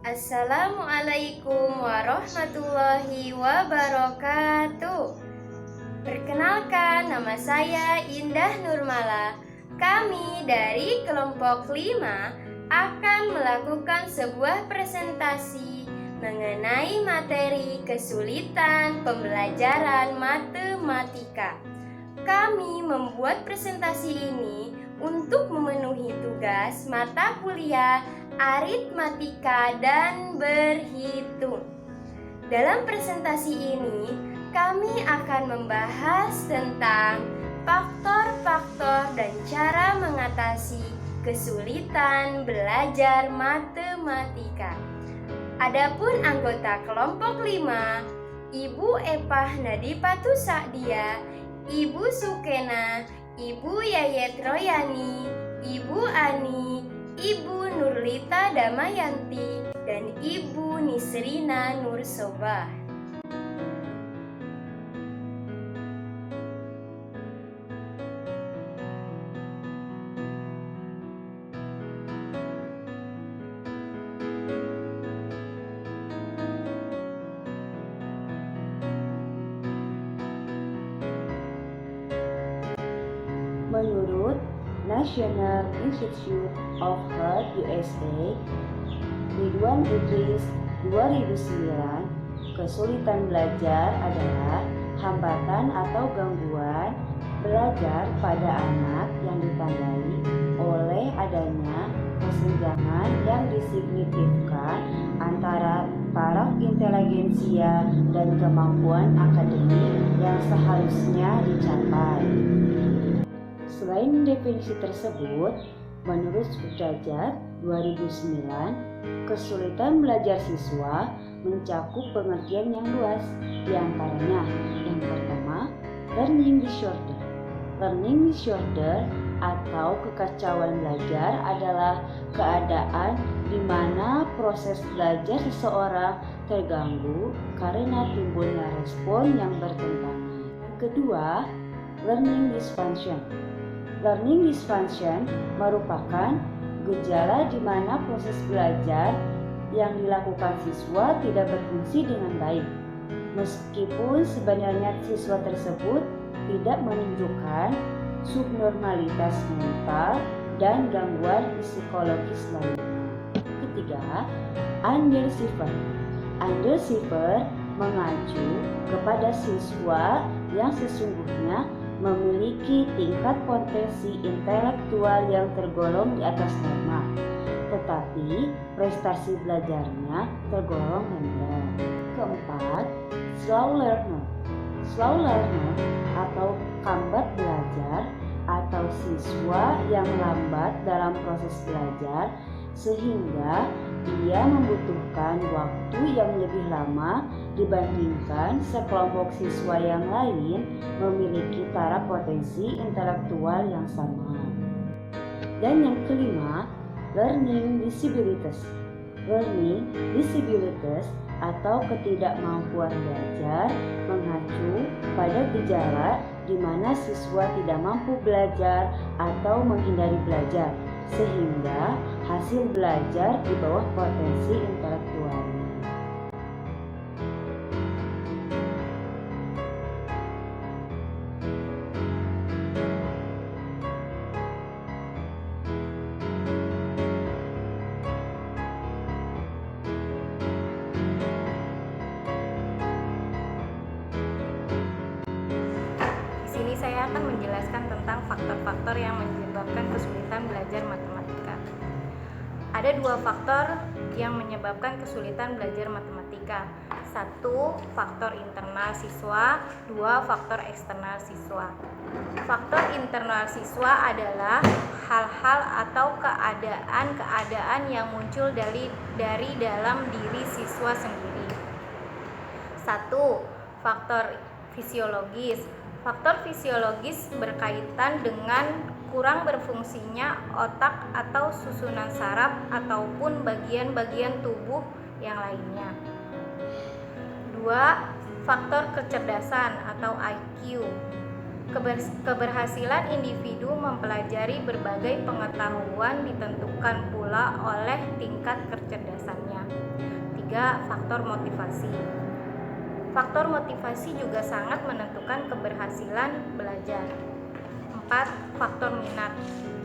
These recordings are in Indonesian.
Assalamualaikum warahmatullahi wabarakatuh. Perkenalkan, nama saya Indah Nurmala. Kami dari kelompok 5 akan melakukan sebuah presentasi mengenai materi kesulitan pembelajaran matematika. Kami membuat presentasi ini untuk memenuhi tugas mata kuliah aritmatika dan berhitung. Dalam presentasi ini, kami akan membahas tentang faktor-faktor dan cara mengatasi kesulitan belajar matematika. Adapun anggota kelompok 5, Ibu Epah Nadipatu Sa'dia, Ibu Sukena, Ibu Yayet Royani, Ibu Ani, Ibu Nurlita Damayanti, dan Ibu Nisrina Nursobah. Menurut National Institute of Health USA, Ridwan Idris 2009, kesulitan belajar adalah hambatan atau gangguan belajar pada anak yang ditandai oleh adanya kesenjangan yang signifikan antara taraf inteligensia dan kemampuan akademik yang seharusnya dicapai. Selain definisi tersebut, menurut Sudrajat 2009, kesulitan belajar siswa mencakup pengertian yang luas, di antaranya yang pertama, learning disorder. Learning disorder atau kekacauan belajar adalah keadaan di mana proses belajar seseorang terganggu karena timbulnya respon yang bertentangan. Yang kedua, learning dysfunction. Learning dysfunction merupakan gejala di mana proses belajar yang dilakukan siswa tidak berfungsi dengan baik, meskipun sebenarnya siswa tersebut tidak menunjukkan subnormalitas mental dan gangguan psikologis lainnya. Ketiga, underachiever. Underachiever mengacu kepada siswa yang sesungguhnya memiliki tingkat potensi intelektual yang tergolong di atas norma, tetapi prestasi belajarnya tergolong rendah. Keempat, slow learner. Slow learner atau kambat belajar atau siswa yang lambat dalam proses belajar sehingga ia membutuhkan waktu yang lebih lama dibandingkan sekelompok siswa yang lain memiliki taraf potensi intelektual yang sama. Dan yang kelima, learning disabilities. Learning disabilities atau ketidakmampuan belajar mengacu pada gejala di mana siswa tidak mampu belajar atau menghindari belajar, sehingga hasil belajar di bawah potensi intelektualnya. Di sini saya akan menjelaskan tentang faktor-faktor yang menyebabkan kesulitan belajar matematika. Ada dua faktor yang menyebabkan kesulitan belajar matematika. Satu, faktor internal siswa. Dua, faktor eksternal siswa. Faktor internal siswa adalah hal-hal atau keadaan-keadaan yang muncul dari dalam diri siswa sendiri. Satu, faktor fisiologis. Faktor fisiologis berkaitan dengan kurang berfungsinya otak atau susunan saraf ataupun bagian-bagian tubuh yang lainnya. 2. Faktor kecerdasan atau IQ. Keberhasilan individu mempelajari berbagai pengetahuan ditentukan pula oleh tingkat kecerdasannya. 3. Faktor motivasi. Faktor motivasi juga sangat menentukan keberhasilan belajar. 4. Faktor minat.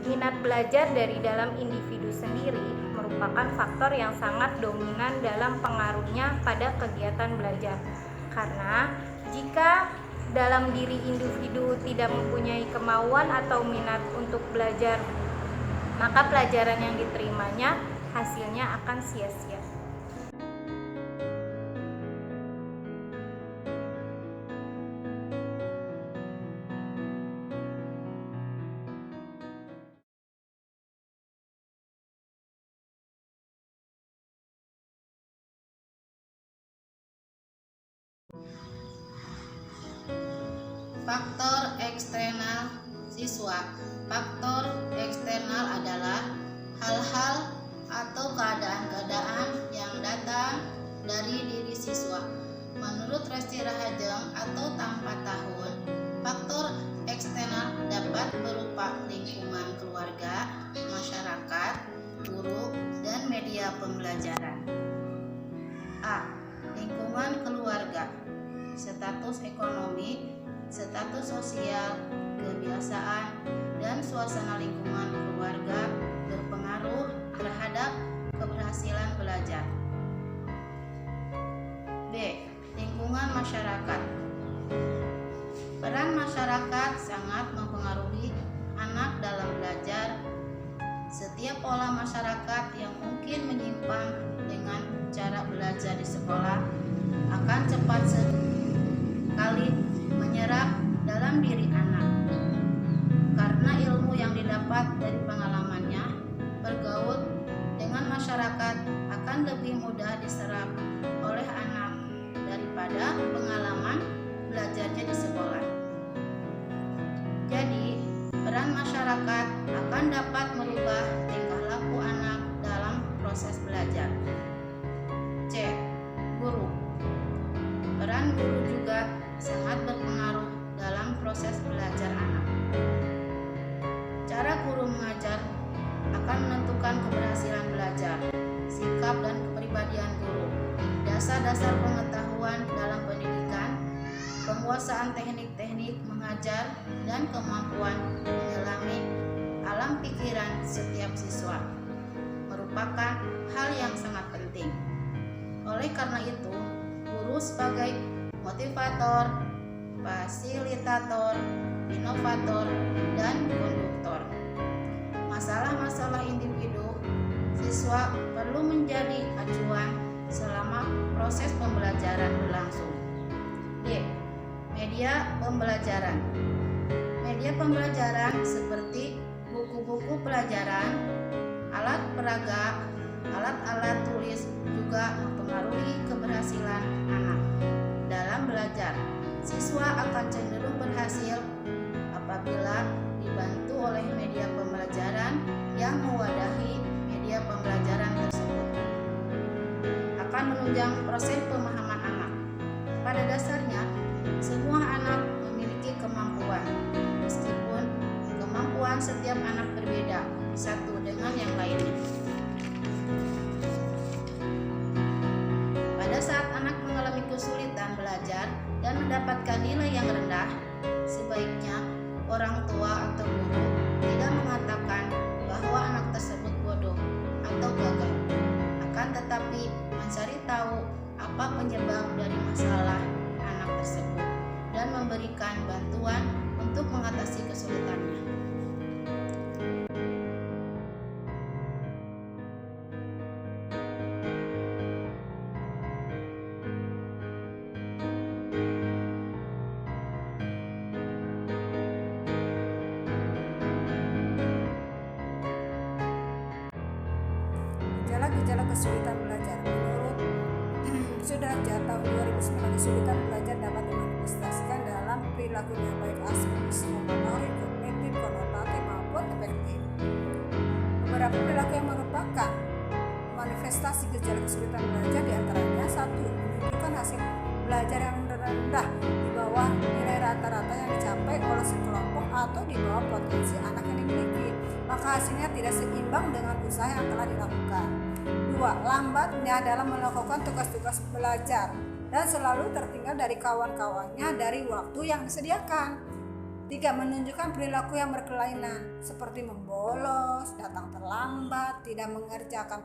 Minat belajar dari dalam individu sendiri merupakan faktor yang sangat dominan dalam pengaruhnya pada kegiatan belajar. Karena jika dalam diri individu tidak mempunyai kemauan atau minat untuk belajar, maka pelajaran yang diterimanya hasilnya akan sia-sia. Faktor eksternal siswa. Faktor eksternal adalah hal-hal atau keadaan-keadaan yang datang dari diri siswa. Menurut Resti Rahajeng atau Tanpa Tahun, faktor eksternal dapat berupa lingkungan keluarga, masyarakat, guru, dan media pembelajaran. A. Lingkungan keluarga. Status ekonomi, status sosial, kebiasaan, dan suasana lingkungan keluarga berpengaruh terhadap keberhasilan belajar. B. Lingkungan masyarakat. Peran masyarakat sangat mempengaruhi anak dalam belajar. Setiap pola masyarakat yang mungkin menyimpang dengan cara belajar di sekolah akan cepat sekali menyerap dalam diri anak. Karena ilmu yang didapat dari pengalamannya bergaul dengan masyarakat akan lebih mudah diserap oleh anak daripada pengalaman belajarnya di sekolah. Jadi, peran masyarakat akan dapat merubah tingkah laku anak dalam proses belajar. C. Guru. Peran guru juga sangat berpengaruh dalam proses belajar anak. Cara guru mengajar akan menentukan keberhasilan belajar, sikap dan kepribadian guru, dasar-dasar pengetahuan dalam pendidikan, penguasaan teknik-teknik mengajar, dan kemampuan menyelami alam pikiran setiap siswa merupakan hal yang sangat penting. Oleh karena itu, guru sebagai motivator, fasilitator, inovator, dan konduktor masalah-masalah individu, siswa perlu menjadi acuan selama proses pembelajaran berlangsung. D. Media pembelajaran. Media pembelajaran seperti buku-buku pelajaran, alat peraga, alat-alat tulis juga mempengaruhi keberhasilan anak dalam belajar. Siswa akan cenderung berhasil apabila dibantu oleh media pembelajaran yang mewadahi media pembelajaran tersebut. Akan menunjang proses pemahaman anak. Pada dasarnya, semua anak memiliki kemampuan, meskipun kemampuan setiap anak berbeda satu dengan yang lainnya. Pada saat anak mengalami kesulitan belajar dan mendapatkan nilai yang rendah, sebaiknya orang tua atau guru tidak mengatakan bahwa anak tersebut bodoh atau gagal, akan tetapi mencari tahu apa penyebab dari masalah anak tersebut dan memberikan bantuan untuk mengatasi kesulitannya. Gejala kesulitan belajar. Menurut Sudarja tahun 2009, kesulitan belajar dapat dimanifestasikan dalam perilakunya baik aspek motorik, kognitif, konotatif maupun afektif. Beberapa perilaku yang merupakan manifestasi gejala kesulitan belajar diantaranya: 1. Menunjukkan hasil belajar yang rendah di bawah nilai rata-rata yang dicapai oleh sekelompok atau di bawah potensi anak yang dimiliki, maka hasilnya tidak seimbang dengan usaha yang telah dilakukan. 2. Lambatnya dalam melakukan tugas-tugas belajar dan selalu tertinggal dari kawan-kawannya dari waktu yang disediakan. 3. Menunjukkan perilaku yang berkelainan seperti membolos, datang terlambat, tidak mengerjakan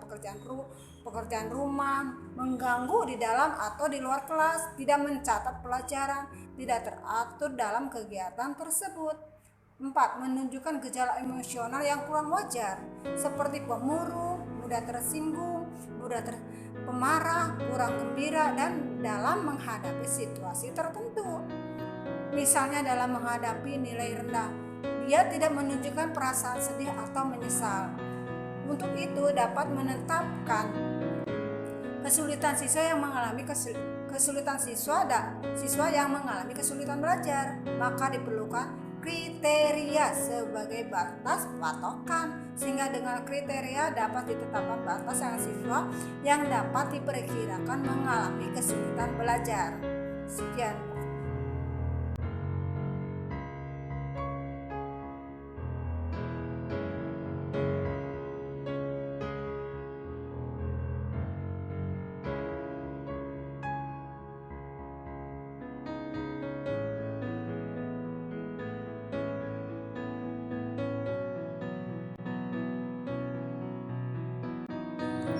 pekerjaan rumah, mengganggu di dalam atau di luar kelas, tidak mencatat pelajaran, tidak teratur dalam kegiatan tersebut. 4. Menunjukkan gejala emosional yang kurang wajar seperti pemurung, mudah tersinggung, pemarah, kurang gembira dan dalam menghadapi situasi tertentu. Misalnya dalam menghadapi nilai rendah, dia tidak menunjukkan perasaan sedih atau menyesal. Untuk itu dapat menetapkan kesulitan siswa yang mengalami siswa yang mengalami kesulitan belajar, maka diperlukan kriteria sebagai batas patokan, sehingga dengan kriteria dapat ditetapkan batas yang siswa yang dapat diperkirakan mengalami kesulitan belajar. Sekian.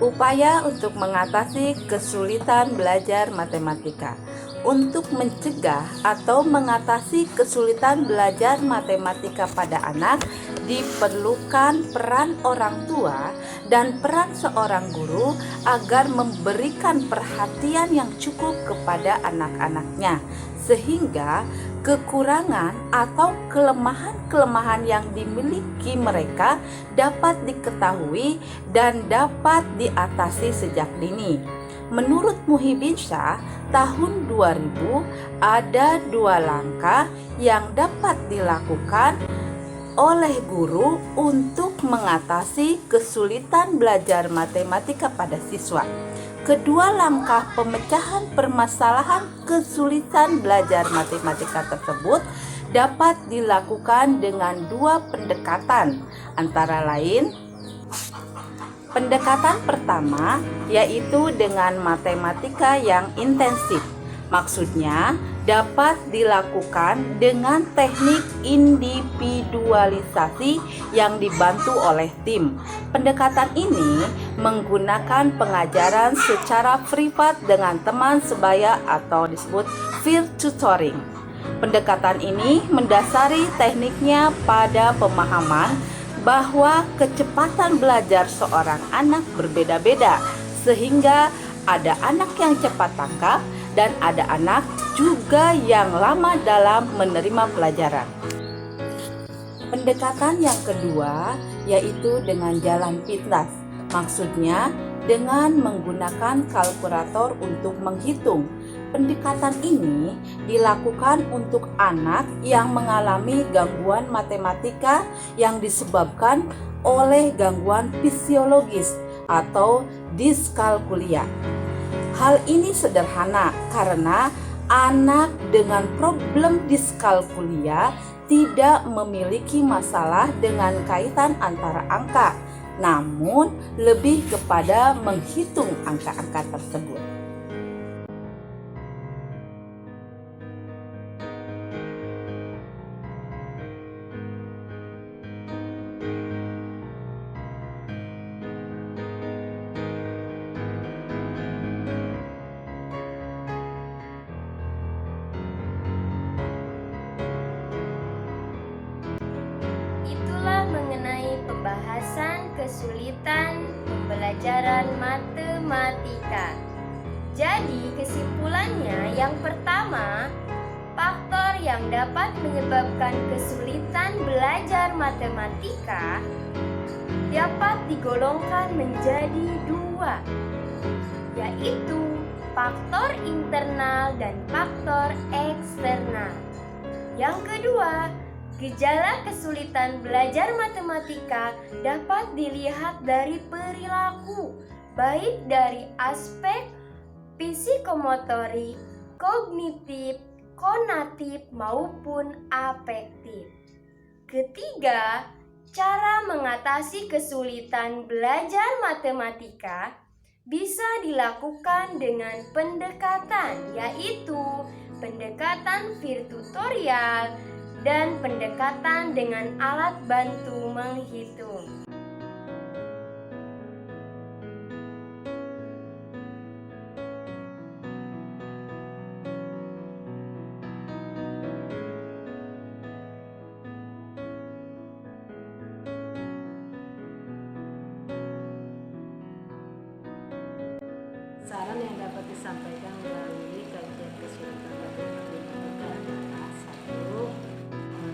Upaya untuk mengatasi kesulitan belajar matematika. Untuk mencegah atau mengatasi kesulitan belajar matematika pada anak, diperlukan peran orang tua dan peran seorang guru agar memberikan perhatian yang cukup kepada anak-anaknya, sehingga kekurangan atau kelemahan-kelemahan yang dimiliki mereka dapat diketahui dan dapat diatasi sejak dini. Menurut Muhyiddin Shah, tahun 2000 ada 2 langkah yang dapat dilakukan oleh guru untuk mengatasi kesulitan belajar matematika pada siswa. Kedua langkah pemecahan permasalahan kesulitan belajar matematika tersebut dapat dilakukan dengan 2 pendekatan, antara lain pendekatan pertama yaitu dengan matematika yang intensif. Maksudnya dapat dilakukan dengan teknik individualisasi yang dibantu oleh tim. Pendekatan ini menggunakan pengajaran secara privat dengan teman sebaya atau disebut peer tutoring. Pendekatan ini mendasari tekniknya pada pemahaman bahwa kecepatan belajar seorang anak berbeda-beda, sehingga ada anak yang cepat tangkap dan ada anak juga yang lama dalam menerima pelajaran. Pendekatan yang kedua yaitu dengan jalan pintas. Maksudnya dengan menggunakan kalkulator untuk menghitung. Pendekatan ini dilakukan untuk anak yang mengalami gangguan matematika yang disebabkan oleh gangguan fisiologis atau diskalkulia. Hal ini sederhana karena anak dengan problem diskalkulia tidak memiliki masalah dengan kaitan antara angka, namun lebih kepada menghitung angka-angka tersebut. Itulah mengenai pembahasan kesulitan pembelajaran matematika. Jadi kesimpulannya, yang pertama, faktor yang dapat menyebabkan kesulitan belajar matematika dapat digolongkan menjadi 2, yaitu faktor internal dan faktor eksternal. Yang kedua, gejala kesulitan belajar matematika dapat dilihat dari perilaku, baik dari aspek psikomotorik, kognitif, konatif maupun afektif. Ketiga, Cara mengatasi kesulitan belajar matematika bisa dilakukan dengan pendekatan, yaitu pendekatan virtutorial dan pendekatan dengan alat bantu menghitung. Saran yang dapat disampaikan melalui kajian kesulitan matematika adalah: 1.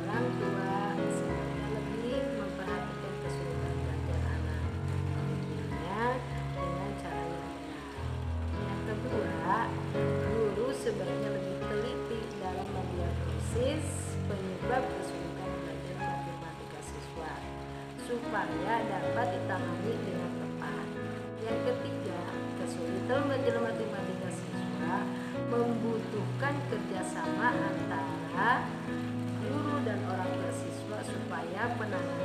Orang tua sebaiknya lebih memperhatikan kesulitan belajar anak, tentunya dengan cara yang benar. Yang kedua, guru sebaiknya lebih teliti dalam mendiagnosis penyebab kesulitan belajar matematika siswa supaya dapat ditangani dengan tepat. Yang ketiga, kesulitan belajar matematika siswa membutuhkan kerjasama antara guru dan orang tua siswa supaya penanganan